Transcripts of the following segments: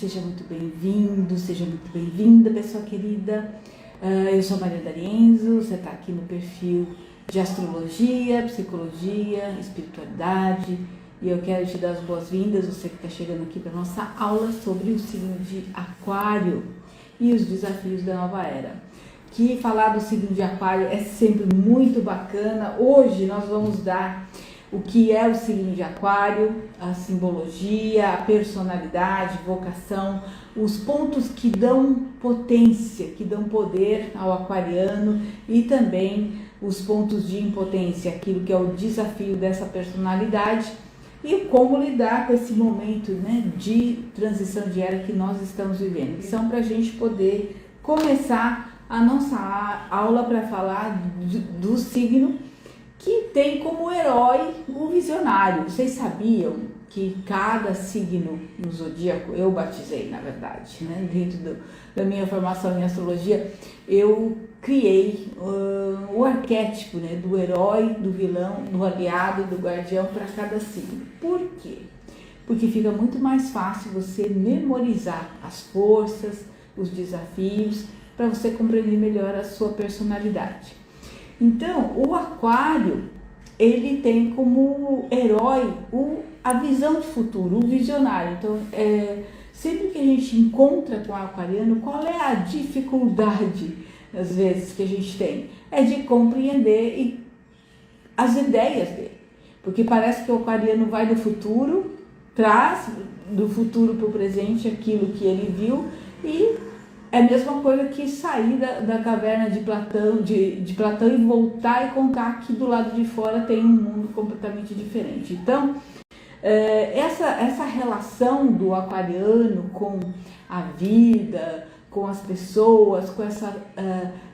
Seja muito bem-vindo, seja muito bem-vinda, pessoa querida. Eu sou Maria D'Arienzo, você está aqui no perfil de astrologia, psicologia, espiritualidade, e eu quero te dar as boas-vindas, você que está chegando aqui para a nossa aula sobre o signo de Aquário e os desafios da nova era. Que falar do signo de Aquário é sempre muito bacana. Hoje nós vamos dar o que é o signo de Aquário, a simbologia, a personalidade, vocação, os pontos que dão potência, que dão poder ao aquariano e também os pontos de impotência, aquilo que é o desafio dessa personalidade e como lidar com esse momento, né, de transição de era que nós estamos vivendo. São para a gente poder começar a nossa aula para falar do signo que tem como herói o visionário. Vocês sabiam que cada signo no zodíaco, eu batizei na verdade, né? Dentro da minha formação em astrologia, eu criei o arquétipo, né? Do herói, do vilão, do aliado, do guardião para cada signo. Por quê? Porque fica muito mais fácil você memorizar as forças, os desafios, para você compreender melhor a sua personalidade. Então, o Aquário, ele tem como herói a visão de futuro, o visionário. Então, sempre que a gente encontra com o aquariano, qual é a dificuldade, às vezes, que a gente tem? É de compreender as ideias dele. Porque parece que o aquariano vai do futuro, traz do futuro para o presente aquilo que ele viu e é a mesma coisa que sair da caverna de Platão, de Platão e voltar e contar que do lado de fora tem um mundo completamente diferente. Então, essa relação do aquariano com a vida, com as pessoas, com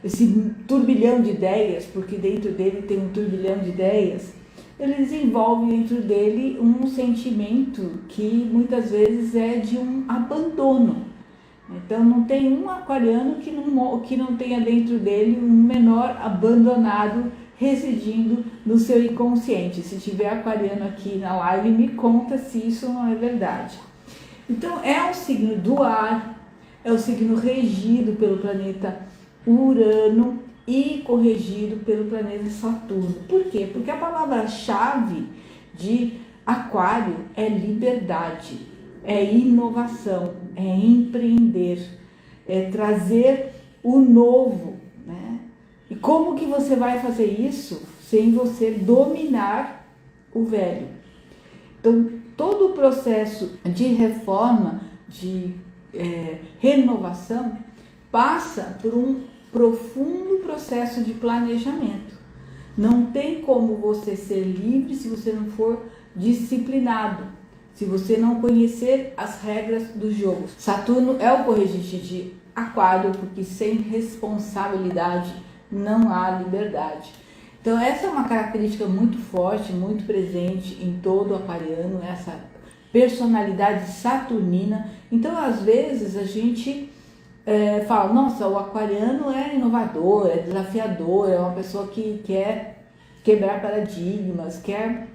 esse turbilhão de ideias, porque dentro dele tem um turbilhão de ideias, ele desenvolve dentro dele um sentimento que muitas vezes é de um abandono. Então não tem um aquariano que não tenha dentro dele um menor abandonado residindo no seu inconsciente. Se tiver aquariano aqui na live, me conta se isso não é verdade. Então é um signo do ar, é um signo regido pelo planeta Urano e corrigido pelo planeta Saturno. Por quê? Porque a palavra-chave de Aquário é liberdade. É inovação, é empreender, é trazer o novo, né? E como que você vai fazer isso sem você dominar o velho? Então, todo o processo de reforma, de renovação, passa por um profundo processo de planejamento. Não tem como você ser livre se você não for disciplinado. Se você não conhecer as regras do jogo. Saturno é o corregente de Aquário, porque sem responsabilidade não há liberdade. Então essa é uma característica muito forte, muito presente em todo aquariano, essa personalidade saturnina. Então às vezes a gente fala, nossa, o aquariano é inovador, é desafiador, é uma pessoa que quer quebrar paradigmas, quer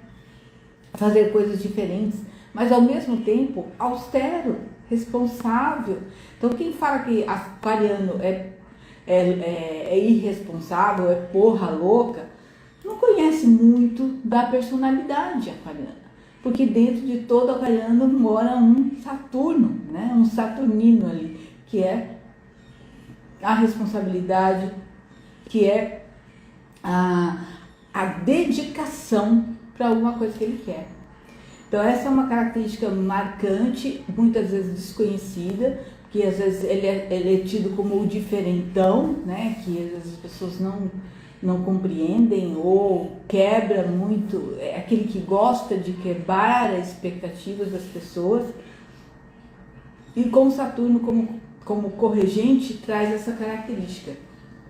fazer coisas diferentes, mas ao mesmo tempo austero, responsável. Então quem fala que aquariano é irresponsável, é porra louca, não conhece muito da personalidade aquariana, porque dentro de todo aquariano mora um Saturno, né? Um saturnino ali, que é a responsabilidade, que é a dedicação para alguma coisa que ele quer. Então essa é uma característica marcante, muitas vezes desconhecida, porque às vezes ele é tido como o diferentão, né? Que às vezes as pessoas não compreendem ou quebra muito, é aquele que gosta de quebrar as expectativas das pessoas. E com Saturno como corregente traz essa característica.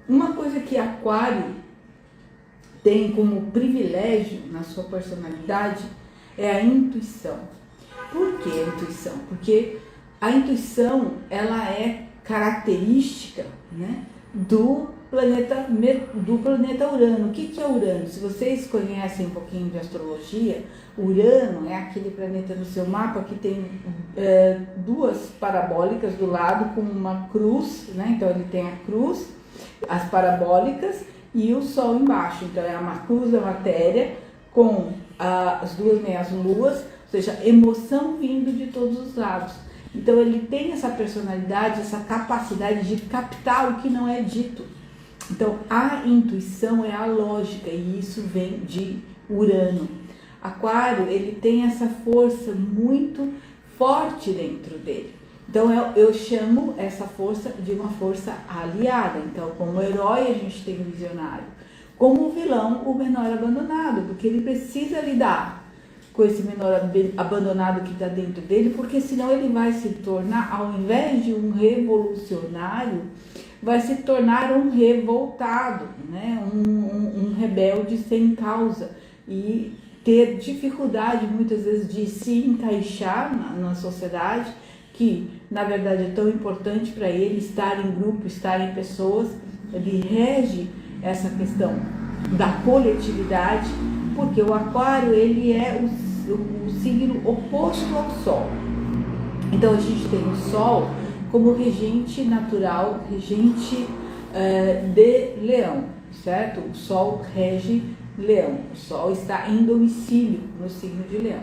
Uma coisa que Aquário tem como privilégio na sua personalidade é a intuição. Por que a intuição? Porque a intuição ela é característica, né, do do planeta Urano. O que é Urano? Se vocês conhecem um pouquinho de astrologia, Urano é aquele planeta no seu mapa que tem duas parabólicas do lado com uma cruz, né? Então ele tem a cruz, as parabólicas e o Sol embaixo. Então é uma cruz da matéria com as duas meias luas, ou seja, emoção vindo de todos os lados. Então ele tem essa personalidade, essa capacidade de captar o que não é dito. Então a intuição é a lógica e isso vem de Urano. Aquário, ele tem essa força muito forte dentro dele. Então eu chamo essa força de uma força aliada. Então como herói a gente tem o visionário, como vilão o menor abandonado, porque ele precisa lidar com esse menor abandonado que está dentro dele, porque senão ele vai se tornar, ao invés de um revolucionário, vai se tornar um revoltado, né? um rebelde sem causa e ter dificuldade muitas vezes de se encaixar na sociedade, que na verdade é tão importante para ele estar em grupo, estar em pessoas. Ele rege essa questão da coletividade, porque o Aquário ele é o signo oposto ao Sol. Então a gente tem o Sol como regente natural, regente de Leão, certo? O Sol rege Leão, o Sol está em domicílio no signo de Leão.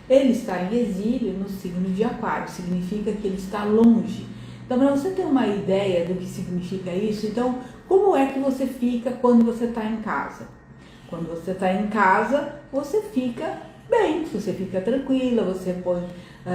Ele está em exílio no signo de Aquário, significa que ele está longe. Então, para você ter uma ideia do que significa isso, então, como é que você fica quando você está em casa? Quando você está em casa, você fica bem, você fica tranquila, você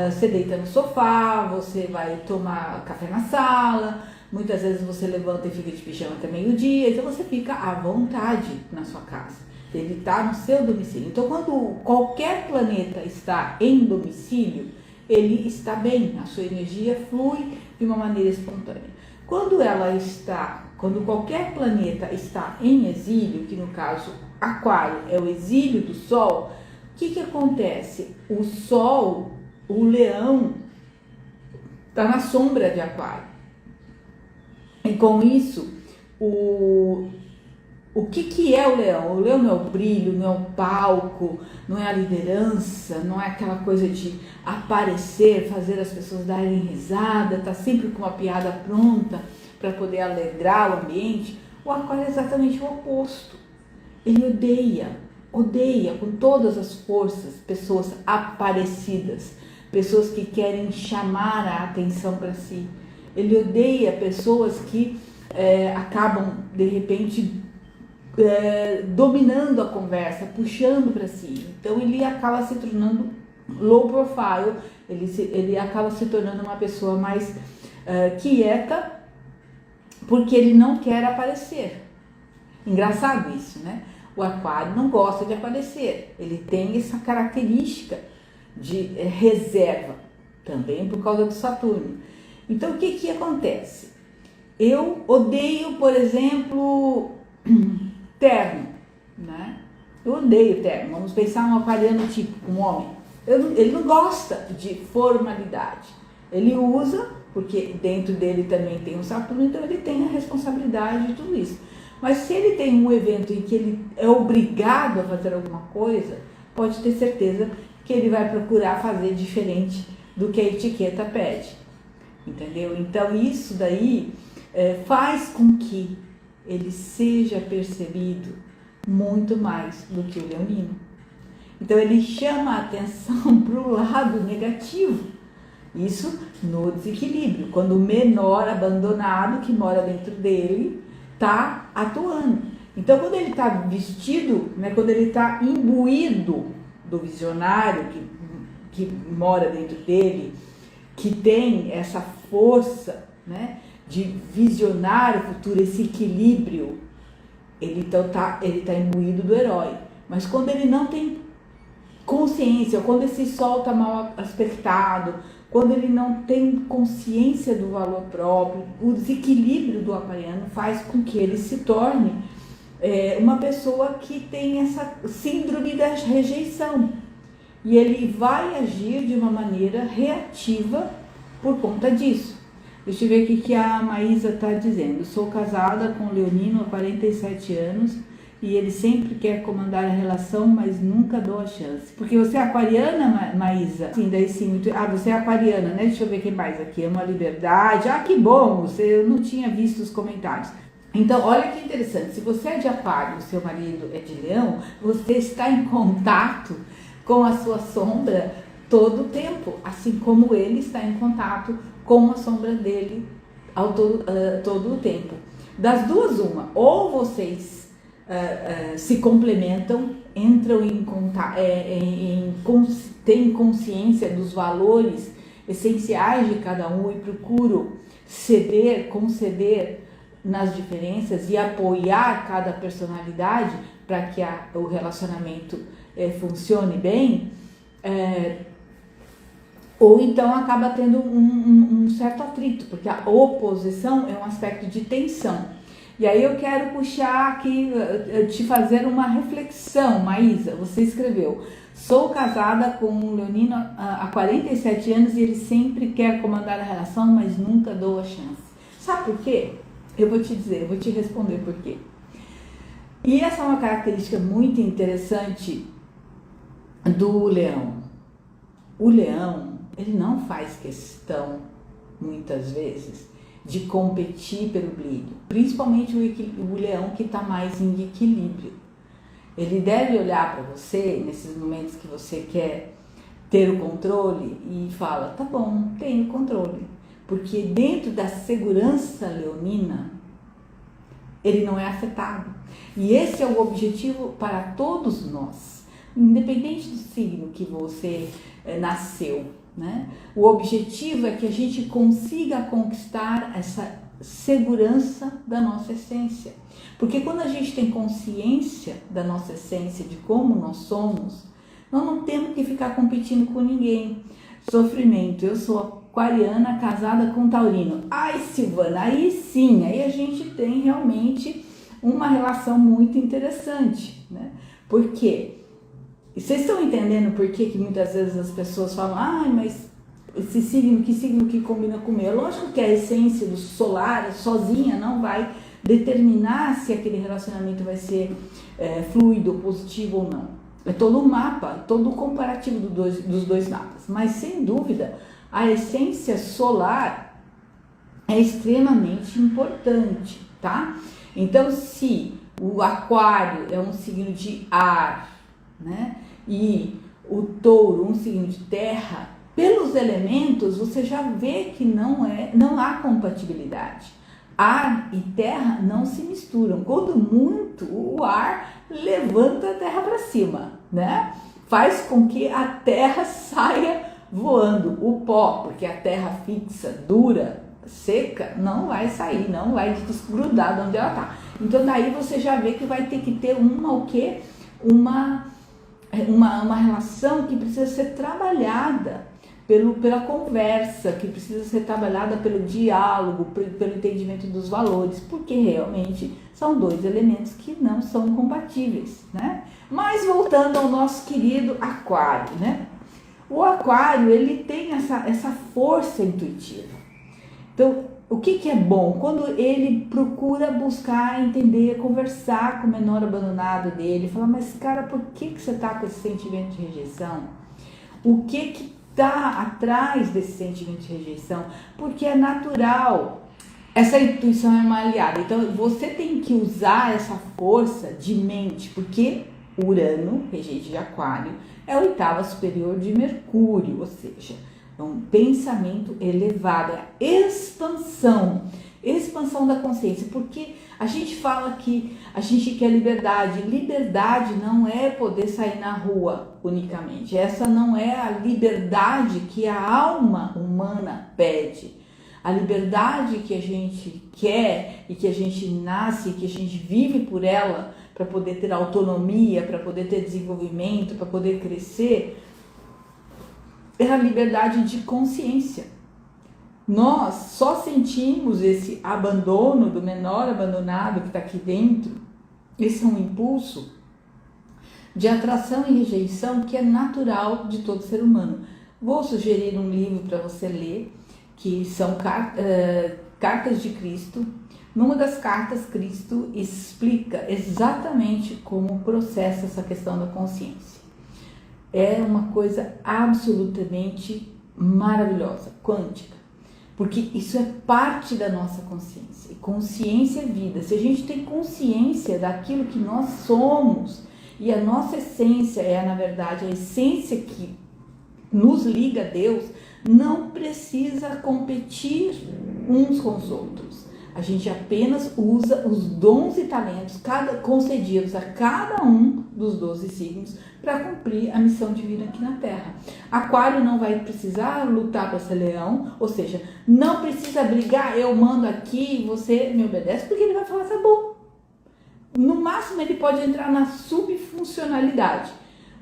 você deita no sofá, você vai tomar café na sala, muitas vezes você levanta e fica de pijama até meio-dia, então você fica à vontade na sua casa. Ele está no seu domicílio. Então, quando qualquer planeta está em domicílio, ele está bem, a sua energia flui de uma maneira espontânea. Quando qualquer planeta está em exílio, que no caso Aquário é o exílio do Sol, o que acontece? O Sol, o Leão, está na sombra de Aquário. E com isso, o que é o Leão? O Leão não é o brilho, não é o palco, não é a liderança, não é aquela coisa de aparecer, fazer as pessoas darem risada, tá sempre com uma piada pronta para poder alegrar o ambiente. O Aquário é exatamente o oposto. Ele odeia com todas as forças pessoas aparecidas, pessoas que querem chamar a atenção para si. Ele odeia pessoas que acabam, de repente, dominando a conversa, puxando para si. Então ele acaba se tornando low profile, ele acaba se tornando uma pessoa mais quieta, porque ele não quer aparecer. Engraçado isso, né? O Aquário não gosta de aparecer, ele tem essa característica de reserva, também por causa do Saturno. Então o que acontece? Eu odeio, por exemplo, terno, né? Eu odeio terno. Vamos pensar um aquariano típico, um homem. Ele não gosta de formalidade. Ele usa, porque dentro dele também tem o Saturno, então ele tem a responsabilidade de tudo isso. Mas se ele tem um evento em que ele é obrigado a fazer alguma coisa, pode ter certeza que ele vai procurar fazer diferente do que a etiqueta pede. Entendeu? Então isso daí faz com que ele seja percebido muito mais do que o leonino. Então ele chama a atenção para o lado negativo. Isso no desequilíbrio, quando o menor abandonado que mora dentro dele está atuando. Então quando ele está vestido, né, quando ele está imbuído do visionário que mora dentro dele, que tem essa força, né, de visionar o futuro, esse equilíbrio, ele tá imbuído do herói. Mas quando ele não tem consciência, quando esse sol está mal aspectado, quando ele não tem consciência do valor próprio, o desequilíbrio do aquariano faz com que ele se torne uma pessoa que tem essa síndrome da rejeição. E ele vai agir de uma maneira reativa por conta disso. Deixa eu ver o que a Maísa está dizendo. Sou casada com o Leonino há 47 anos e ele sempre quer comandar a relação, mas nunca dou a chance. Porque você é aquariana, Maísa? Sim, daí sim. Você é aquariana, né? Deixa eu ver quem mais aqui. Ama a liberdade. Que bom! Eu não tinha visto os comentários. Então, olha que interessante. Se você é de aquário, seu marido é de leão, você está em contato com a sua sombra todo o tempo, assim como ele está em contato com a sombra dele todo o tempo. Das duas, uma, ou vocês se complementam, entram em contato, têm consciência dos valores essenciais de cada um e procuram conceder nas diferenças e apoiar cada personalidade para que o relacionamento funcione bem, ou então acaba tendo um certo atrito, porque a oposição é um aspecto de tensão. E aí eu quero puxar aqui, te fazer uma reflexão, Maísa. Você escreveu: sou casada com o Leonino há 47 anos e ele sempre quer comandar a relação, mas nunca dou a chance. Sabe por quê? Eu vou te dizer, eu vou te responder por quê. E essa é uma característica muito interessante do leão. O leão, ele não faz questão, muitas vezes, de competir pelo brilho. Principalmente o leão que está mais em equilíbrio. Ele deve olhar para você, nesses momentos que você quer ter o controle, e fala: tá bom, tenho controle. Porque dentro da segurança leonina, ele não é afetado. E esse é o objetivo para todos nós, independente do signo que você nasceu, né? O objetivo é que a gente consiga conquistar essa segurança da nossa essência. Porque quando a gente tem consciência da nossa essência, de como nós somos, nós não temos que ficar competindo com ninguém. Sofrimento: eu sou aquariana casada com taurino. Ai, Silvana, aí sim, aí a gente tem realmente uma relação muito interessante, né? Por quê? E vocês estão entendendo por que muitas vezes as pessoas falam: mas esse signo, que signo que combina com o meu? Lógico que a essência do solar sozinha não vai determinar se aquele relacionamento vai ser fluido, positivo ou não. É todo um mapa, todo o comparativo dos dois mapas. Mas sem dúvida, a essência solar é extremamente importante, tá? Então, se o aquário é um signo de ar, né? E o touro um signo de terra, pelos elementos você já vê que não há compatibilidade. Ar e terra não se misturam. Quando muito, o ar levanta a terra para cima, né? Faz com que a terra saia voando. O pó, porque a terra fixa, dura, seca, não vai sair, não vai desgrudar de onde ela está. Então daí você já vê que vai ter que ter uma relação que precisa ser trabalhada pela conversa, que precisa ser trabalhada pelo diálogo, pelo entendimento dos valores, porque realmente são dois elementos que não são compatíveis, né? Mas voltando ao nosso querido aquário, né? O aquário, ele tem essa força intuitiva. Então, o que é bom? Quando ele procura buscar, entender, conversar com o menor abandonado dele, falar: mas cara, por que você está com esse sentimento de rejeição? O que está atrás desse sentimento de rejeição? Porque é natural. Essa intuição é uma aliada. Então, você tem que usar essa força de mente, porque Urano, regente de aquário, é a oitava superior de Mercúrio, ou seja, é um pensamento elevado, é expansão da consciência, porque a gente fala que a gente quer liberdade. Liberdade não é poder sair na rua unicamente, essa não é a liberdade que a alma humana pede. A liberdade que a gente quer e que a gente nasce, que a gente vive por ela, para poder ter autonomia, para poder ter desenvolvimento, para poder crescer, é a liberdade de consciência. Nós só sentimos esse abandono do menor abandonado que está aqui dentro. Esse é um impulso de atração e rejeição que é natural de todo ser humano. Vou sugerir um livro para você ler, que são cartas de Cristo. Numa das cartas, Cristo explica exatamente como processa essa questão da consciência. É uma coisa absolutamente maravilhosa, quântica, porque isso é parte da nossa consciência. E consciência é vida. Se a gente tem consciência daquilo que nós somos, e a nossa essência é, na verdade, a essência que nos liga a Deus, não precisa competir uns com os outros. A gente apenas usa os dons e talentos concedidos a cada um dos 12 signos para cumprir a missão divina aqui na Terra. Aquário não vai precisar lutar para ser leão, ou seja, não precisa brigar, eu mando aqui, você me obedece, porque ele vai falar, tá bom. No máximo ele pode entrar na subfuncionalidade,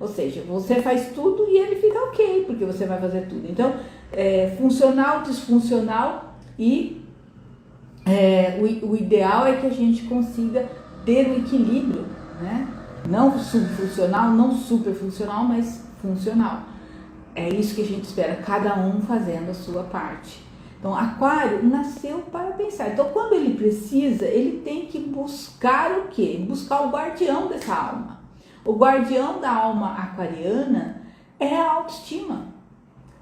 ou seja, você faz tudo e ele fica ok, porque você vai fazer tudo. Então, funcional, disfuncional e o ideal é que a gente consiga ter um equilíbrio, né? Não subfuncional, não superfuncional, mas funcional. É isso que a gente espera, cada um fazendo a sua parte. Então, Aquário nasceu para pensar. Então, quando ele precisa, ele tem que buscar o quê? Buscar o guardião dessa alma. O guardião da alma aquariana é a autoestima.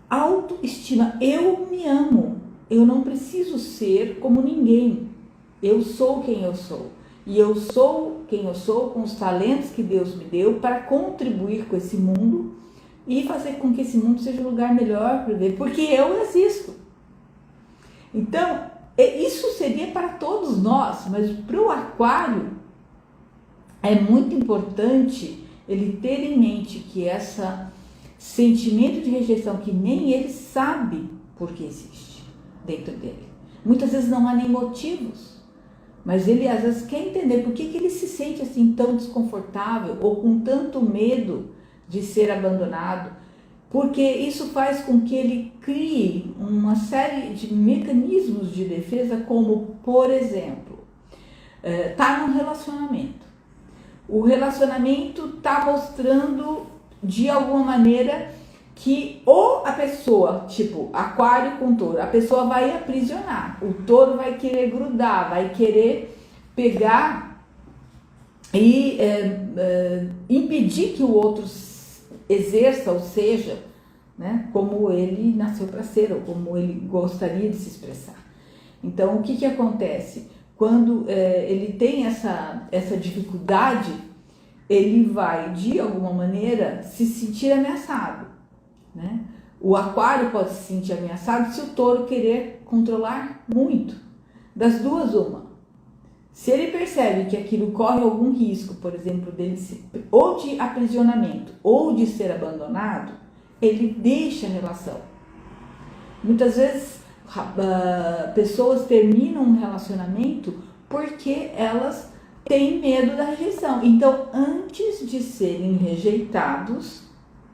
Autoestima. Eu me amo. Eu não preciso ser como ninguém. Eu sou quem eu sou. E eu sou quem eu sou com os talentos que Deus me deu para contribuir com esse mundo e fazer com que esse mundo seja um lugar melhor para viver, porque eu existo. Então, isso seria para todos nós, mas para o Aquário é muito importante ele ter em mente que esse sentimento de rejeição, que nem ele sabe por que existe dentro dele. Muitas vezes não há nem motivos, mas ele às vezes quer entender por que ele se sente assim tão desconfortável ou com tanto medo de ser abandonado, porque isso faz com que ele crie uma série de mecanismos de defesa, como, por exemplo, tá num relacionamento. O relacionamento tá mostrando de alguma maneira que ou a pessoa, tipo Aquário com Touro, a pessoa vai aprisionar, o Touro vai querer grudar, vai querer pegar e impedir que o outro exerça, ou seja, né, como ele nasceu para ser, ou como ele gostaria de se expressar. Então, o que acontece? Quando ele tem essa dificuldade, ele vai, de alguma maneira, se sentir ameaçado, né? O Aquário pode se sentir ameaçado se o Touro querer controlar muito. Das duas, uma. Se ele percebe que aquilo corre algum risco, por exemplo, dele ou de aprisionamento ou de ser abandonado, ele deixa a relação. Muitas vezes pessoas terminam um relacionamento porque elas têm medo da rejeição. Então, antes de serem rejeitados,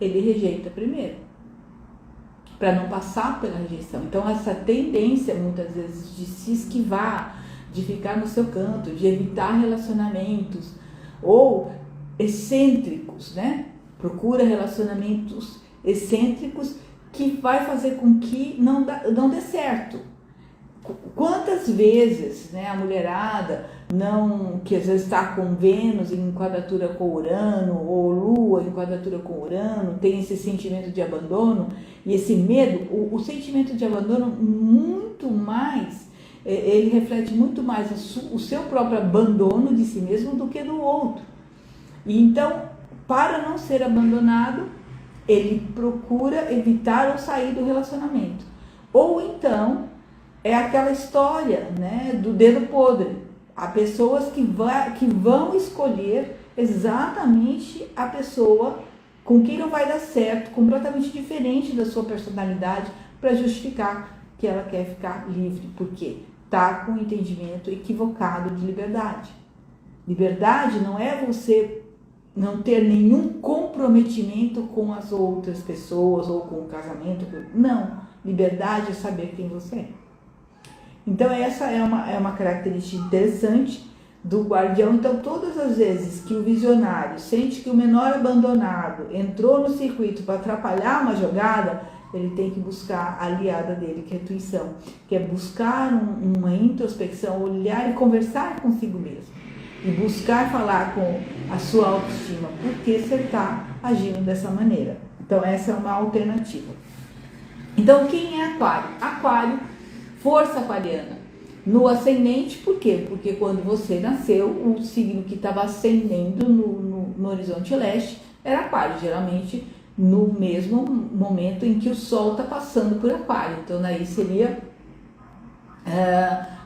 ele rejeita primeiro, para não passar pela rejeição. Então, essa tendência, muitas vezes, de se esquivar, de ficar no seu canto, de evitar relacionamentos, ou excêntricos, né? Procura relacionamentos excêntricos que vai fazer com que não dê certo. Quantas vezes, né, a mulherada que às vezes está com Vênus em quadratura com Urano, ou Lua em quadratura com Urano, tem esse sentimento de abandono e esse medo, o sentimento de abandono muito mais, ele reflete muito mais o seu próprio abandono de si mesmo do que do outro. E então, para não ser abandonado, ele procura evitar ou sair do relacionamento. Ou então, é aquela história, né, do dedo podre. Há pessoas que vão escolher exatamente a pessoa com quem não vai dar certo, completamente diferente da sua personalidade, para justificar que ela quer ficar livre, porque está com um entendimento equivocado de liberdade. Liberdade não é você não ter nenhum comprometimento com as outras pessoas ou com o casamento. Não. Liberdade é saber quem você é. Então, essa é uma característica interessante do guardião. Então, todas as vezes que o visionário sente que o menor abandonado entrou no circuito para atrapalhar uma jogada, ele tem que buscar a aliada dele, que é a intuição, que é buscar uma introspecção, olhar e conversar consigo mesmo. E buscar falar com a sua autoestima, por que você está agindo dessa maneira. Então, essa é uma alternativa. Então, quem é Aquário? Aquário, força aquariana. No ascendente, por quê? Porque quando você nasceu, o signo que estava ascendendo no horizonte leste era Aquário, geralmente no mesmo momento em que o Sol está passando por Aquário. Então, daí seria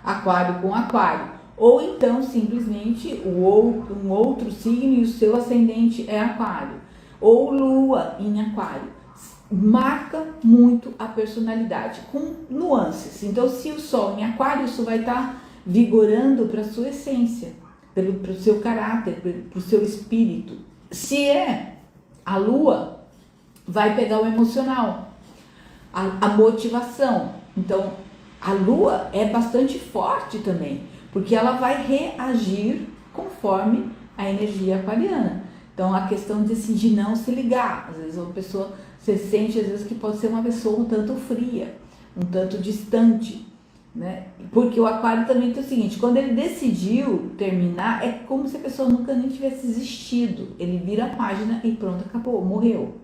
Aquário com Aquário. Ou então, simplesmente, um outro signo e o seu ascendente é Aquário. Ou Lua em Aquário. Marca muito a personalidade, com nuances. Então, se o Sol em Aquário, isso vai estar vigorando para a sua essência, para o seu caráter, para o seu espírito. Se é a Lua, vai pegar o emocional, a motivação. Então, a Lua é bastante forte também, porque ela vai reagir conforme a energia aquariana. Então, a questão de não se ligar. Às vezes, uma pessoa, você sente às vezes que pode ser uma pessoa um tanto fria, um tanto distante, né? Porque o Aquário também tem o seguinte, quando ele decidiu terminar, é como se a pessoa nunca nem tivesse existido. Ele vira a página e pronto, acabou, morreu.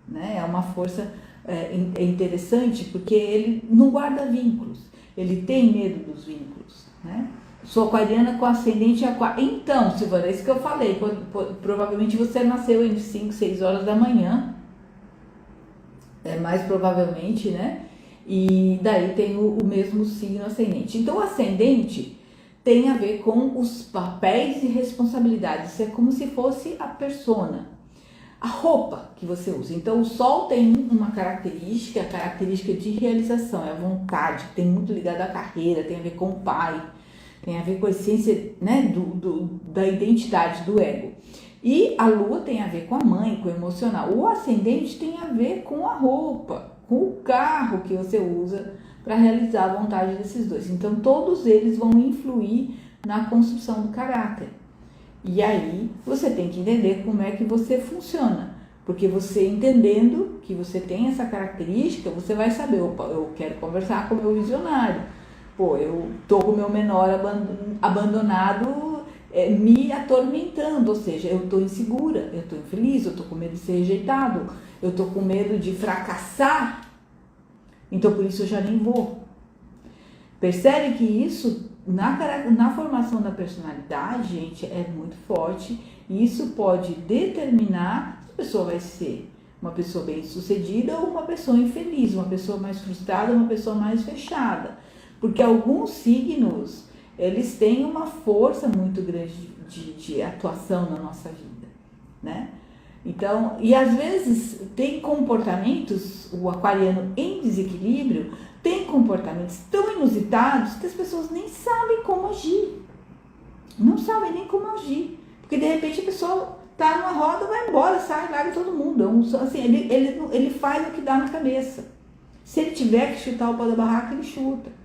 Né? É uma força interessante, porque ele não guarda vínculos, ele tem medo dos vínculos, né? Sou aquariana com ascendente Aquário. Então, Silvana, é isso que eu falei, provavelmente você nasceu entre 5 e 6 horas da manhã, mais provavelmente, né? E daí tem o mesmo signo ascendente. Então, o ascendente tem a ver com os papéis e responsabilidades, é como se fosse a persona, a roupa que você usa. Então, o Sol tem uma característica, a característica de realização, é a vontade, tem muito ligada à carreira, tem a ver com o pai, tem a ver com a essência, né, da identidade, do ego. E a Lua tem a ver com a mãe, com o emocional. O ascendente tem a ver com a roupa, com o carro que você usa para realizar a vontade desses dois. Então, todos eles vão influir na construção do caráter. E aí, você tem que entender como é que você funciona. Porque você entendendo que você tem essa característica, você vai saber, opa, eu quero conversar com o meu visionário. Pô, eu tô com o meu menor abandonado me atormentando, ou seja, eu tô insegura, eu tô infeliz, eu tô com medo de ser rejeitado, eu tô com medo de fracassar, então por isso eu já nem vou. Percebe que isso, na formação da personalidade, gente, é muito forte, e isso pode determinar se a pessoa vai ser uma pessoa bem-sucedida ou uma pessoa infeliz, uma pessoa mais frustrada, uma pessoa mais fechada. Porque alguns signos, eles têm uma força muito grande de atuação na nossa vida, né? Então, e às vezes tem comportamentos, o aquariano em desequilíbrio, tem comportamentos tão inusitados que as pessoas nem sabem como agir. Não sabem nem como agir. Porque de repente a pessoa tá numa roda, vai embora, sai, larga todo mundo. Assim, ele faz o que dá na cabeça. Se ele tiver que chutar o pau da barraca, ele chuta.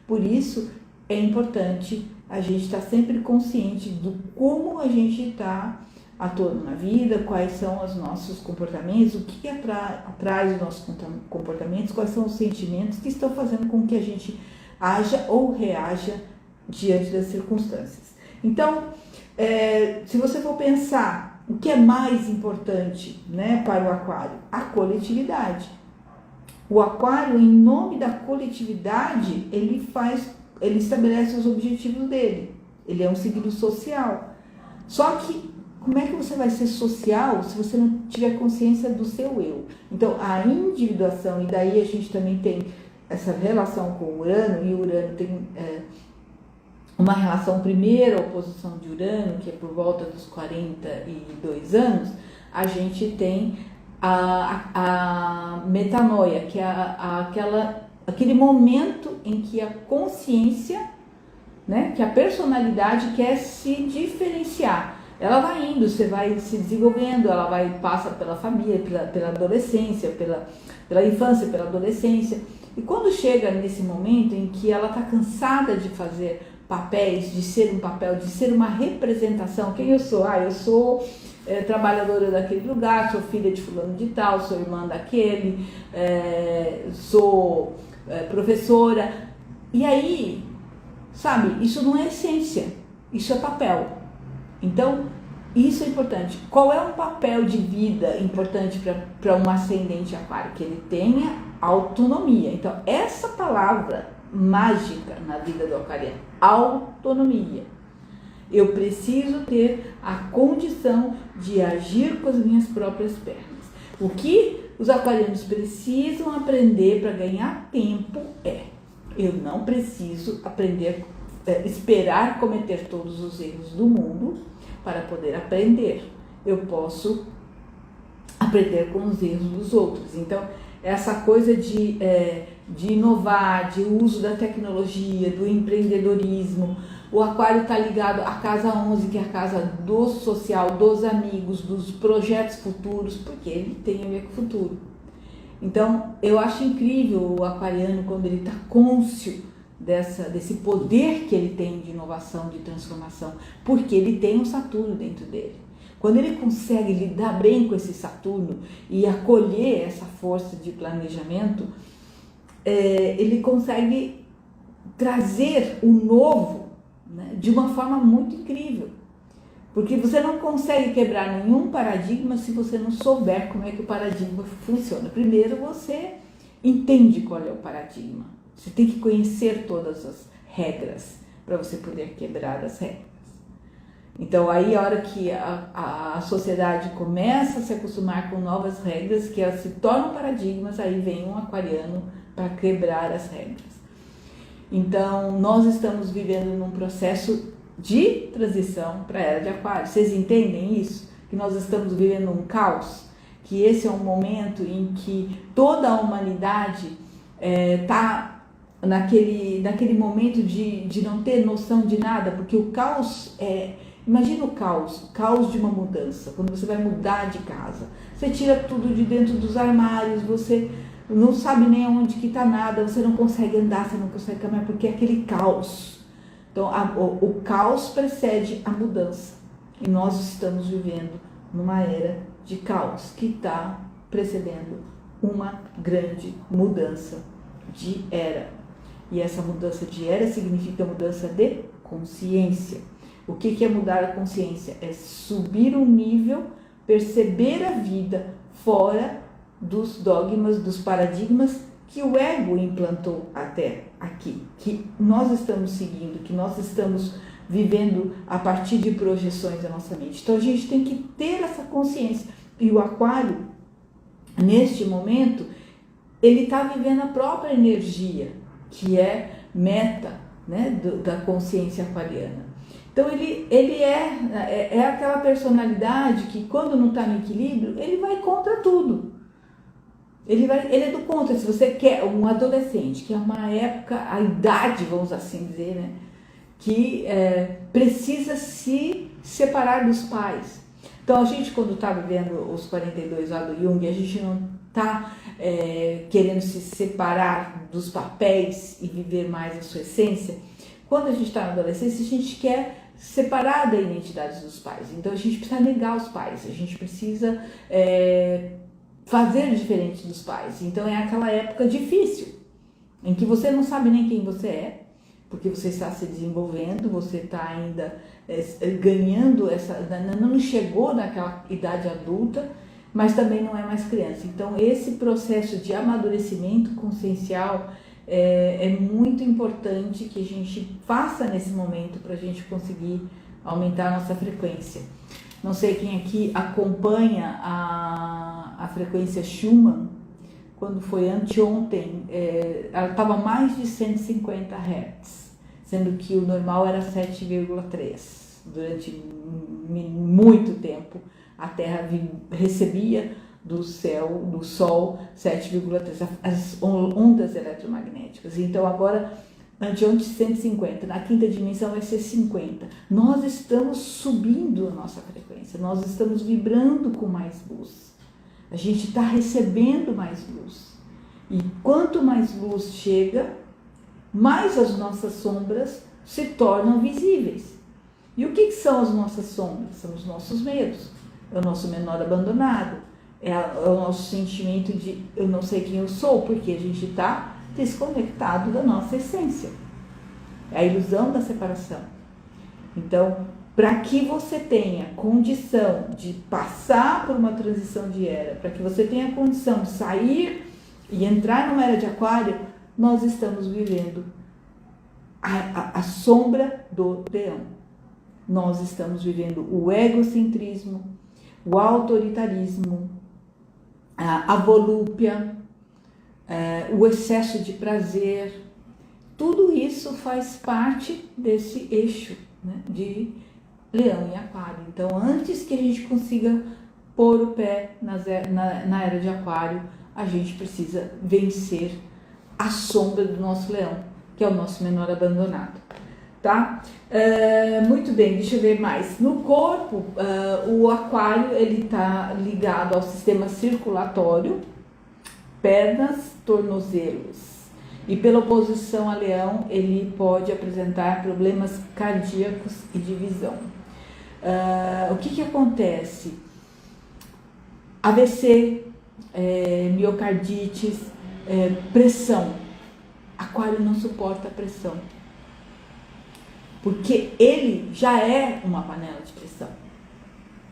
Por isso, é importante a gente estar sempre consciente do como a gente está atuando na vida, quais são os nossos comportamentos, o que atrai os nossos comportamentos, quais são os sentimentos que estão fazendo com que a gente haja ou reaja diante das circunstâncias. Então, se você for pensar o que é mais importante, né, para o Aquário, a coletividade. O Aquário, em nome da coletividade, ele estabelece os objetivos dele. Ele é um signo social. Só que, como é que você vai ser social se você não tiver consciência do seu eu? Então, a individuação, e daí a gente também tem essa relação com o Urano, e o Urano tem uma relação, primeira oposição de Urano, que é por volta dos 42 anos, a gente tem a metanoia, que é aquele momento em que a consciência, né, que a personalidade quer se diferenciar. Ela vai indo, você vai se desenvolvendo, ela passa pela família, pela adolescência, pela infância, pela adolescência. E quando chega nesse momento em que ela está cansada de fazer papéis, de ser um papel, de ser uma representação, quem eu sou? Eu sou trabalhadora daquele lugar, sou filha de fulano de tal, sou irmã daquele, sou professora. E aí, sabe, isso não é essência, isso é papel. Então, isso é importante. Qual é um papel de vida importante para um ascendente aquário? Que ele tenha autonomia. Então, essa palavra mágica na vida do aquariano, autonomia. Eu preciso ter a condição de agir com as minhas próprias pernas. O que os aquarianos precisam aprender para ganhar tempo eu não preciso esperar cometer todos os erros do mundo para poder aprender. Eu posso aprender com os erros dos outros. Então, essa coisa de inovar, de uso da tecnologia, do empreendedorismo. O aquário está ligado à casa 11, que é a casa do social, dos amigos, dos projetos futuros, porque ele tem a ver com o futuro. Então, eu acho incrível o aquariano quando ele está cônscio desse poder que ele tem de inovação, de transformação, porque ele tem um Saturno dentro dele. Quando ele consegue lidar bem com esse Saturno e acolher essa força de planejamento, ele consegue trazer o novo, né, de uma forma muito incrível. Porque você não consegue quebrar nenhum paradigma se você não souber como é que o paradigma funciona. Primeiro você entende qual é o paradigma. Você tem que conhecer todas as regras para você poder quebrar as regras. Então aí a hora que a sociedade começa a se acostumar com novas regras, que elas se tornam paradigmas, aí vem um aquariano para quebrar as regras. Então nós estamos vivendo num processo de transição para a era de aquário. Vocês entendem isso? Que nós estamos vivendo um caos? Que esse é um momento em que toda a humanidade está naquele momento de não ter noção de nada, porque o caos imagina o caos de uma mudança, quando você vai mudar de casa, você tira tudo de dentro dos armários, você não sabe nem onde que está nada, você não consegue andar, você não consegue caminhar, porque é aquele caos. Então o caos precede a mudança, e nós estamos vivendo numa era de caos, que está precedendo uma grande mudança de era. E essa mudança de era significa mudança de consciência. O que é mudar a consciência? É subir um nível, perceber a vida fora dos dogmas, dos paradigmas que o ego implantou até aqui, que nós estamos seguindo, que nós estamos vivendo a partir de projeções da nossa mente. Então a gente tem que ter essa consciência. E o aquário, neste momento, ele está vivendo a própria energia, que é meta, né, da consciência aquariana. Então ele é aquela personalidade que, quando não está no equilíbrio, ele vai contra tudo. Ele é do contra. Se você quer um adolescente, que é uma época, a idade, vamos assim dizer, né, que precisa se separar dos pais. Então a gente, quando está vivendo os 42 lá do Jung, a gente não está querendo se separar dos papéis e viver mais a sua essência. Quando a gente está na adolescência, a gente quer separar da identidade dos pais. Então a gente precisa negar os pais, a gente precisa fazer diferente dos pais. Então é aquela época difícil, em que você não sabe nem quem você é, porque você está se desenvolvendo, você está ainda ganhando não chegou naquela idade adulta, mas também não é mais criança. Então esse processo de amadurecimento consciencial é muito importante que a gente faça nesse momento para a gente conseguir aumentar a nossa frequência. Não sei quem aqui acompanha a frequência Schumann. Quando foi anteontem, ela estava mais de 150 Hz, sendo que o normal era 7,3. Durante muito tempo, a Terra recebia do Sol 7,3, as ondas eletromagnéticas. Então agora, anteontem 150, na quinta dimensão vai ser 50. Nós estamos subindo a nossa frequência, nós estamos vibrando com mais luz. A gente está recebendo mais luz. E quanto mais luz chega, mais as nossas sombras se tornam visíveis. E o que são as nossas sombras? São os nossos medos. é o nosso menor abandonado, é o nosso sentimento de eu não sei quem eu sou, porque a gente está desconectado da nossa essência. É a ilusão da separação. Então, para que você tenha condição de passar por uma transição de era, para que você tenha condição de sair e entrar numa era de aquário, nós estamos vivendo a sombra do leão. Nós estamos vivendo o egocentrismo, o autoritarismo, a volúpia, o excesso de prazer. Tudo isso faz parte desse eixo, né, de leão e aquário. Então, antes que a gente consiga pôr o pé na era de aquário, a gente precisa vencer a sombra do nosso leão, que é o nosso menor abandonado, tá? Muito bem, deixa eu ver mais. No corpo, o aquário, ele está ligado ao sistema circulatório, pernas, tornozelos. E pela oposição a leão, ele pode apresentar problemas cardíacos e de visão. O que acontece? AVC, miocardites, pressão. Aquário não suporta a pressão, porque ele já é uma panela de pressão.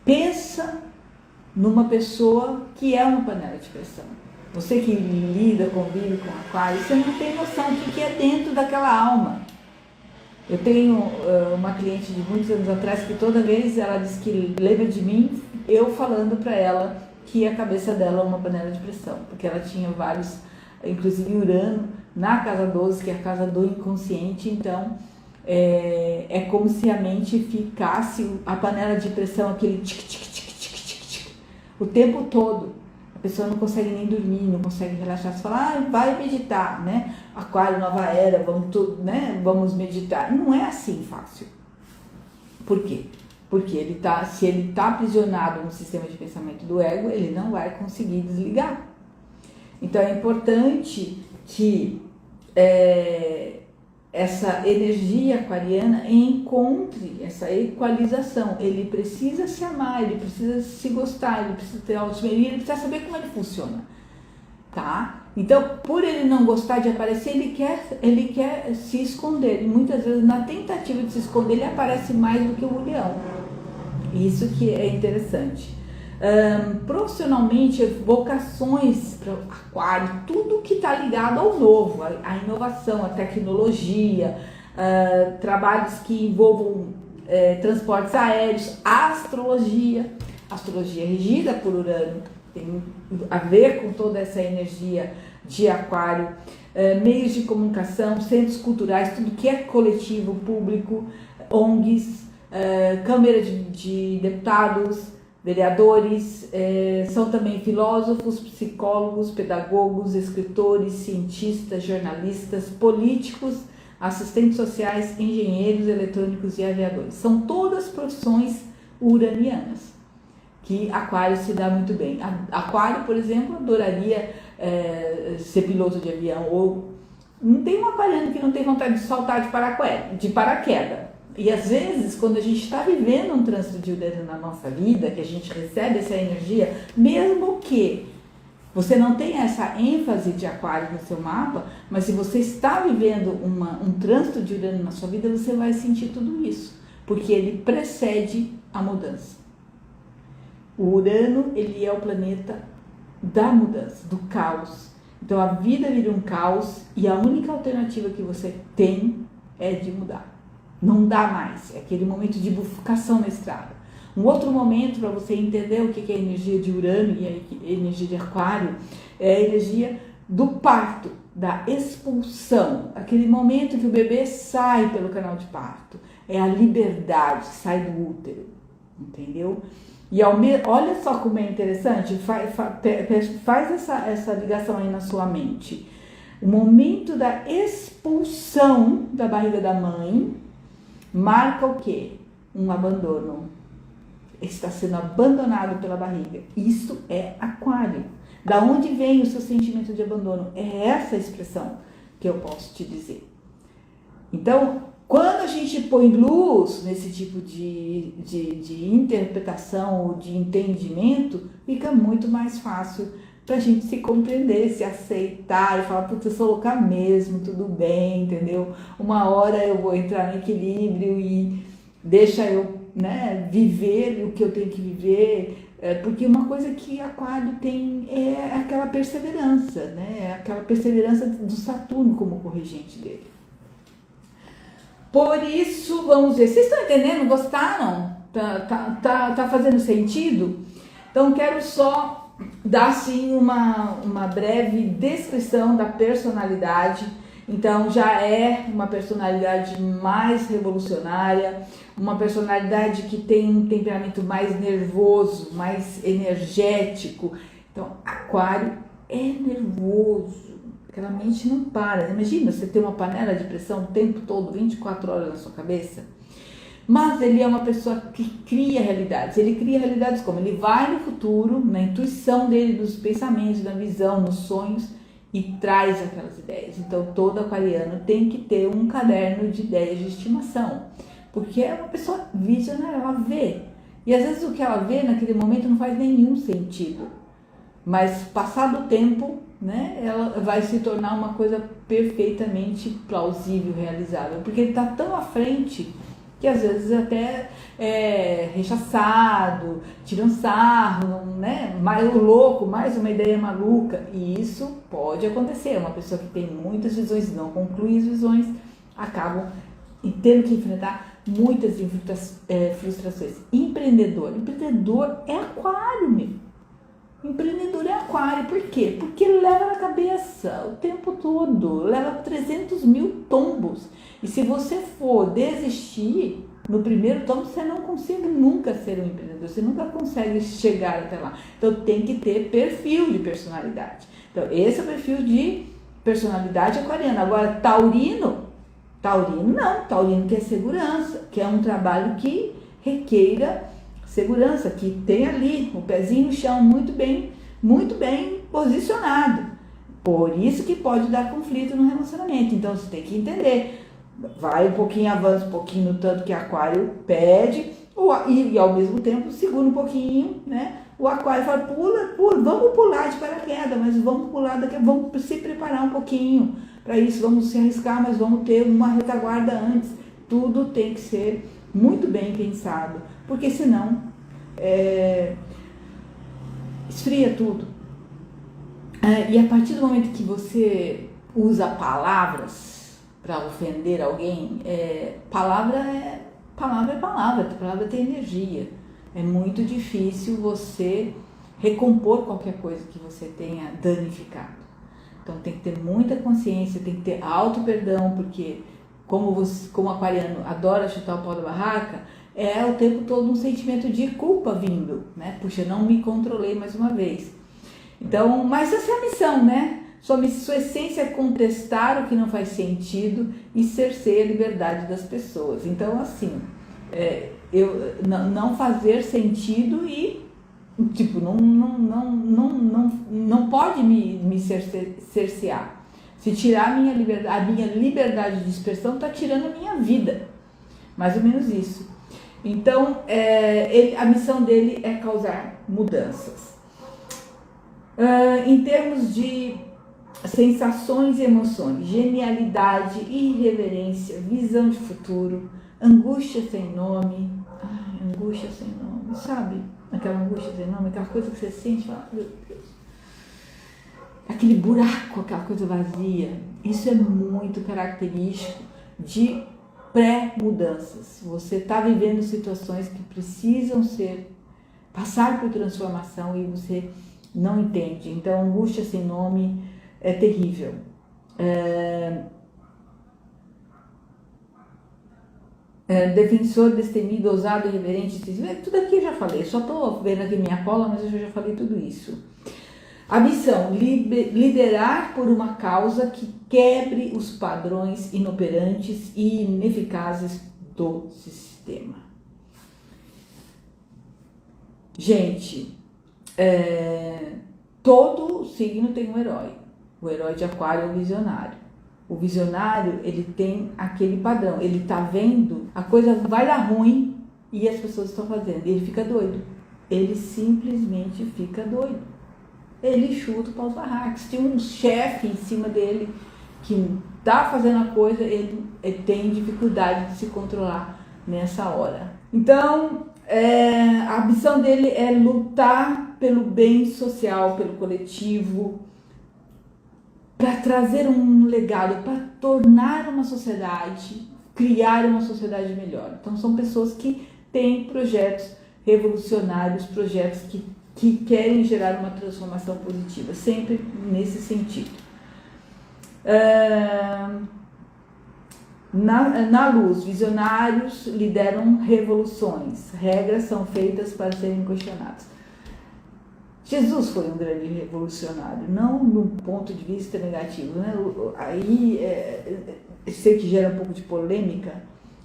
Pensa numa pessoa que é uma panela de pressão. Você que lida, convive com aquário, você não tem noção do que é dentro daquela alma. Eu tenho uma cliente de muitos anos atrás que toda vez ela diz que lembra de mim, eu falando para ela que a cabeça dela é uma panela de pressão, porque ela tinha vários, inclusive Urano, na casa 12, que é a casa do inconsciente. Então é como se a mente ficasse, a panela de pressão, aquele tic-tic-tic-tic-tic-tic, o tempo todo. A pessoa não consegue nem dormir, não consegue relaxar. Você fala, vai meditar, né? Aquário, nova era, vamos meditar. Não é assim fácil. Por quê? Porque se ele está aprisionado no sistema de pensamento do ego, ele não vai conseguir desligar. Então é importante que essa energia aquariana encontre essa equalização. Ele precisa se amar, ele precisa se gostar, ele precisa ter autoestima, ele precisa saber como ele funciona, tá? Então, por ele não gostar de aparecer, ele quer se esconder. E muitas vezes, na tentativa de se esconder, ele aparece mais do que o leão. Isso que é interessante. Profissionalmente, vocações para aquário, tudo que está ligado ao novo, a inovação, a tecnologia, trabalhos que envolvam transportes aéreos, astrologia regida por Urano, tem a ver com toda essa energia de aquário, meios de comunicação, centros culturais, tudo que é coletivo, público, ONGs, Câmara de Deputados, vereadores, são também filósofos, psicólogos, pedagogos, escritores, cientistas, jornalistas, políticos, assistentes sociais, engenheiros eletrônicos e aviadores. São todas profissões uranianas, que Aquário se dá muito bem. Aquário, por exemplo, adoraria ser piloto de avião, ou não tem um aquariano que não tem vontade de saltar de paraquedas. E às vezes, quando a gente está vivendo um trânsito de Urano na nossa vida, que a gente recebe essa energia, mesmo que você não tenha essa ênfase de aquário no seu mapa, mas se você está vivendo um trânsito de Urano na sua vida, você vai sentir tudo isso, porque ele precede a mudança. O Urano, ele é o planeta da mudança, do caos. Então a vida vira um caos e a única alternativa que você tem é de mudar. Não dá mais, é aquele momento de bifurcação na estrada. Um outro momento para você entender o que é a energia de Urano e a energia de Aquário é a energia do parto, da expulsão, aquele momento que o bebê sai pelo canal de parto, é a liberdade, sai do útero, entendeu? E olha só como é interessante, faz essa ligação aí na sua mente. O momento da expulsão da barriga da mãe marca o quê? Um abandono. Está sendo abandonado pela barriga. Isso é Aquário. Da onde vem o seu sentimento de abandono? É essa expressão que eu posso te dizer. Então, Quando a gente põe luz nesse tipo de interpretação ou de entendimento, fica muito mais fácil pra gente se compreender, se aceitar e falar, putz, eu sou louca mesmo, tudo bem, entendeu? Uma hora eu vou entrar no equilíbrio e deixa eu, né, viver o que eu tenho que viver, porque uma coisa que Aquário tem é aquela perseverança, né? Aquela perseverança do Saturno como corregente dele. Por isso, vamos ver, vocês estão entendendo? Gostaram? Tá fazendo sentido? Então, quero só dar assim uma breve descrição da personalidade. Então, já é uma personalidade mais revolucionária, uma personalidade que tem um temperamento mais nervoso, mais energético. Então, Aquário é nervoso. Aquela mente não para. Imagina você ter uma panela de pressão o tempo todo, 24 horas na sua cabeça. Mas ele é uma pessoa que cria realidades. Ele cria realidades como? Ele vai no futuro, na intuição dele, dos pensamentos, na visão, nos sonhos e traz aquelas ideias. Então todo aquariano tem que ter um caderno de ideias de estimação. Porque é uma pessoa visionária, ela vê. E às vezes o que ela vê naquele momento não faz nenhum sentido. Mas passado o tempo, né, ela vai se tornar uma coisa perfeitamente plausível, realizável, porque ele está tão à frente que às vezes até é rechaçado, tira um sarro, né, mais louco, mais uma ideia maluca, e isso pode acontecer. Uma pessoa que tem muitas visões e não conclui as visões, acabam tendo que enfrentar muitas frustrações. Empreendedor é Aquário, meu. Empreendedor é Aquário, por quê? Porque ele leva na cabeça o tempo todo, leva 300 mil tombos. E se você for desistir no primeiro tombo, você não consegue nunca ser um empreendedor, você nunca consegue chegar até lá. Então tem que ter perfil de personalidade. Então esse é o perfil de personalidade aquariana. Agora, taurino não, taurino quer segurança, quer um trabalho que requeira segurança, que tem ali o pezinho no chão muito bem posicionado. Por isso que pode dar conflito no relacionamento. Então você tem que entender. Vai um pouquinho, avança um pouquinho no tanto que Aquário pede, e ao mesmo tempo segura um pouquinho, né? O Aquário fala, pula, vamos pular de paraquedas, mas vamos pular daqui, vamos se preparar um pouquinho para isso, vamos se arriscar, mas vamos ter uma retaguarda antes. Tudo tem que ser muito bem pensado, porque senão esfria tudo. E a partir do momento que você usa palavras para ofender alguém, palavra tem energia. É muito difícil você recompor qualquer coisa que você tenha danificado. Então tem que ter muita consciência, tem que ter auto-perdão, porque como aquariano adora chutar o pau da barraca, é o tempo todo um sentimento de culpa vindo, né? Puxa, não me controlei mais uma vez. Então, mas essa é a missão, né? Sua essência é contestar o que não faz sentido e cercear a liberdade das pessoas. Então, assim, eu não fazer sentido e, tipo, não pode me cercear. Se tirar a minha liberdade de expressão, está tirando a minha vida. Mais ou menos isso. Então, a missão dele é causar mudanças. Em termos de sensações e emoções, genialidade, irreverência, visão de futuro, angústia sem nome. Angústia sem nome, sabe? Aquela angústia sem nome, aquela coisa que você sente e fala, meu Deus. Aquele buraco, aquela coisa vazia. Isso é muito característico de pré-mudanças. Você está vivendo situações que precisam passar por transformação e você não entende. Então, angústia sem nome é terrível. Defensor, destemido, ousado, irreverente, tudo aqui eu já falei. Só estou vendo aqui minha cola, mas eu já falei tudo isso. A missão, liderar por uma causa que quebre os padrões inoperantes e ineficazes do sistema. Gente, todo signo tem um herói. O herói de Aquário é o visionário. O visionário, ele tem aquele padrão, ele está vendo, a coisa vai dar ruim e as pessoas estão fazendo, e ele fica doido. Ele simplesmente fica doido. Ele chuta para os barracos. Tem um chefe em cima dele que está fazendo a coisa, ele tem dificuldade de se controlar nessa hora. Então, a missão dele é lutar pelo bem social, pelo coletivo, para trazer um legado, para tornar uma sociedade, criar uma sociedade melhor. Então são pessoas que têm projetos revolucionários, projetos que querem gerar uma transformação positiva, sempre nesse sentido. Na luz, visionários lideram revoluções, regras são feitas para serem questionadas. Jesus foi um grande revolucionário, não no ponto de vista negativo, né? Aí sei que gera um pouco de polêmica,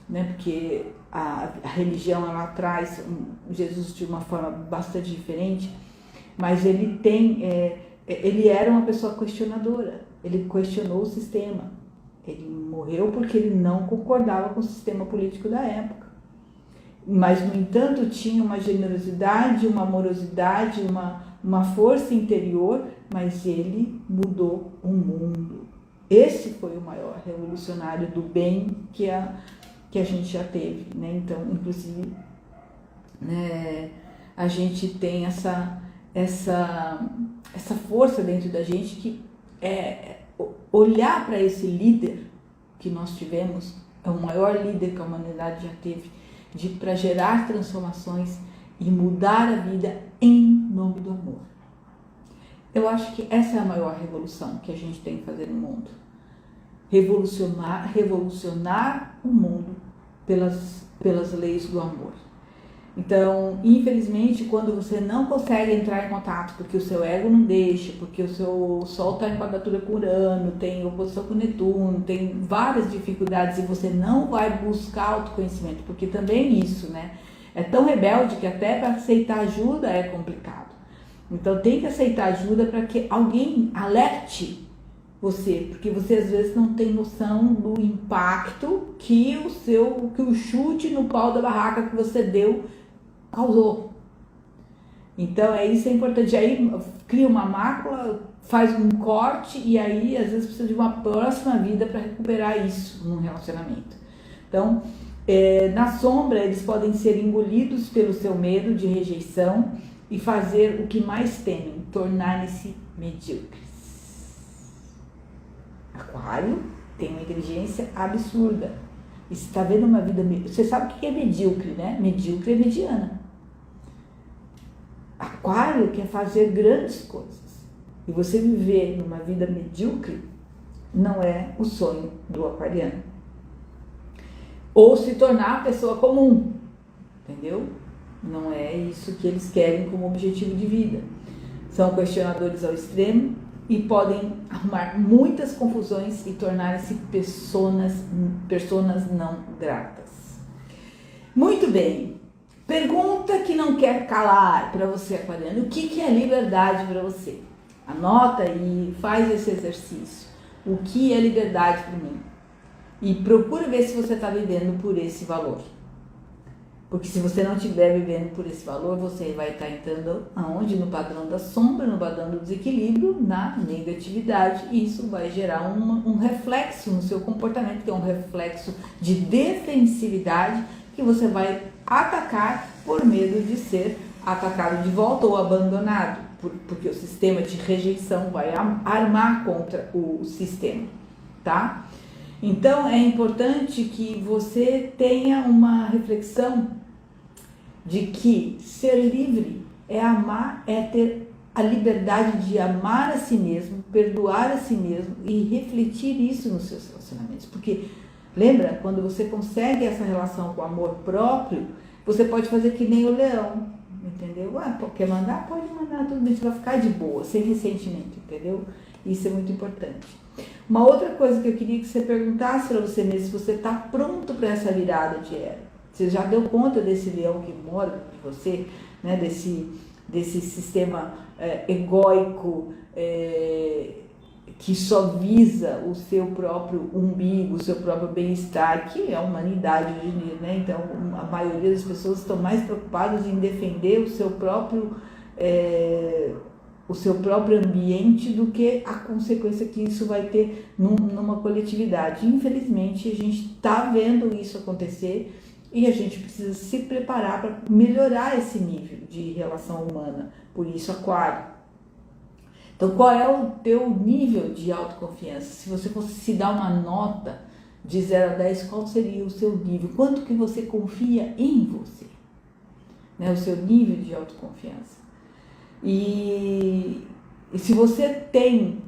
né? Porque a religião ela traz Jesus de uma forma bastante diferente, mas ele era uma pessoa questionadora, ele questionou o sistema, ele morreu porque ele não concordava com o sistema político da época. Mas, no entanto, tinha uma generosidade, uma amorosidade, uma força interior, mas ele mudou o mundo. Esse foi o maior revolucionário do bem que a gente já teve, né? Então, inclusive, né, a gente tem essa força dentro da gente que olhar para esse líder que nós tivemos, é o maior líder que a humanidade já teve, para gerar transformações e mudar a vida em nome do amor. Eu acho que essa é a maior revolução que a gente tem que fazer no mundo. Revolucionar o mundo pelas leis do amor. Então, infelizmente, quando você não consegue entrar em contato, porque o seu ego não deixa, porque o seu Sol está em quadratura com Urano, tem oposição com Netuno, tem várias dificuldades e você não vai buscar autoconhecimento, porque também isso, né? É tão rebelde que até para aceitar ajuda é complicado. Então tem que aceitar ajuda para que alguém alerte você, porque você às vezes não tem noção do impacto que o chute no pau da barraca que você deu causou. Então isso é importante. Aí cria uma mácula, faz um corte e aí às vezes precisa de uma próxima vida para recuperar isso num relacionamento. Então, na sombra eles podem ser engolidos pelo seu medo de rejeição e fazer o que mais temem, tornarem-se medíocres. Aquário tem uma inteligência absurda. E você está vendo uma vida... Você sabe o que é medíocre, né? Medíocre é mediana. Aquário quer fazer grandes coisas. E você viver numa vida medíocre não é o sonho do aquariano. Ou se tornar uma pessoa comum. Entendeu? Não é isso que eles querem como objetivo de vida. São questionadores ao extremo e podem arrumar muitas confusões e tornar-se personas não gratas. Muito bem. Pergunta que não quer calar para você, aquariano. O que é liberdade para você? Anota e faz esse exercício. O que é liberdade para mim? E procura ver se você está vivendo por esse valor. Porque se você não estiver vivendo por esse valor, você vai estar entrando aonde? No padrão da sombra, no padrão do desequilíbrio, na negatividade. E isso vai gerar um reflexo no seu comportamento, que é um reflexo de defensividade, que você vai atacar por medo de ser atacado de volta ou abandonado. Porque o sistema de rejeição vai armar contra o sistema, tá? Então é importante que você tenha uma reflexão de que ser livre é amar, é ter a liberdade de amar a si mesmo, perdoar a si mesmo e refletir isso nos seus relacionamentos. Porque lembra, quando você consegue essa relação com amor próprio, você pode fazer que nem o leão, entendeu? Quer mandar? Pode mandar, tudo bem, você vai ficar de boa, sem ressentimento, entendeu? Isso é muito importante. Uma outra coisa que eu queria que você perguntasse para você mesmo, se você está pronto para essa virada de era. Você já deu conta desse leão que mora em você, né? Desse sistema egóico que só visa o seu próprio umbigo, o seu próprio bem-estar, que é a humanidade hoje em dia, né? Então, a maioria das pessoas estão mais preocupadas em defender o seu próprio ambiente do que a consequência que isso vai ter numa coletividade. Infelizmente, a gente está vendo isso acontecer e a gente precisa se preparar para melhorar esse nível de relação humana. Por isso, Aquário. Então, qual é o teu nível de autoconfiança? Se você fosse se dar uma nota de 0 a 10, qual seria o seu nível? Quanto que você confia em você? Né? O seu nível de autoconfiança. E se você tem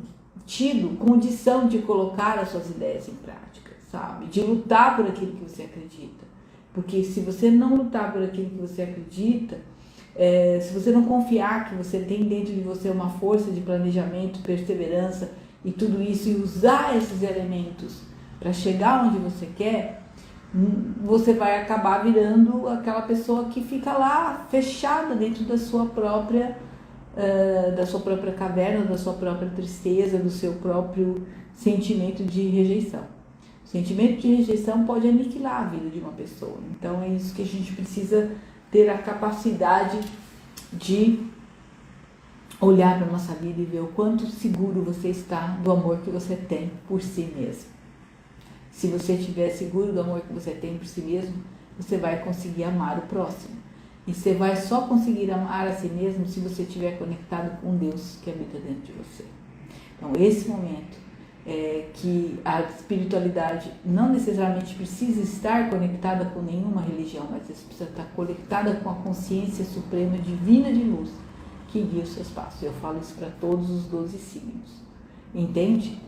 tido condição de colocar as suas ideias em prática, sabe? De lutar por aquilo que você acredita. Porque se você não lutar por aquilo que você acredita, se você não confiar que você tem dentro de você uma força de planejamento, perseverança e tudo isso, e usar esses elementos para chegar onde você quer, você vai acabar virando aquela pessoa que fica lá fechada dentro da sua própria caverna, da sua própria tristeza, do seu próprio sentimento de rejeição. O sentimento de rejeição pode aniquilar a vida de uma pessoa. Então é isso que a gente precisa ter a capacidade de olhar para a nossa vida e ver o quanto seguro você está do amor que você tem por si mesmo. Se você estiver seguro do amor que você tem por si mesmo, você vai conseguir amar o próximo. E você vai só conseguir amar a si mesmo se você estiver conectado com Deus que habita dentro de você. Então, esse momento que a espiritualidade não necessariamente precisa estar conectada com nenhuma religião, mas precisa estar conectada com a consciência suprema divina de luz que guia os seus passos. Eu falo isso para todos os 12 signos. Entende?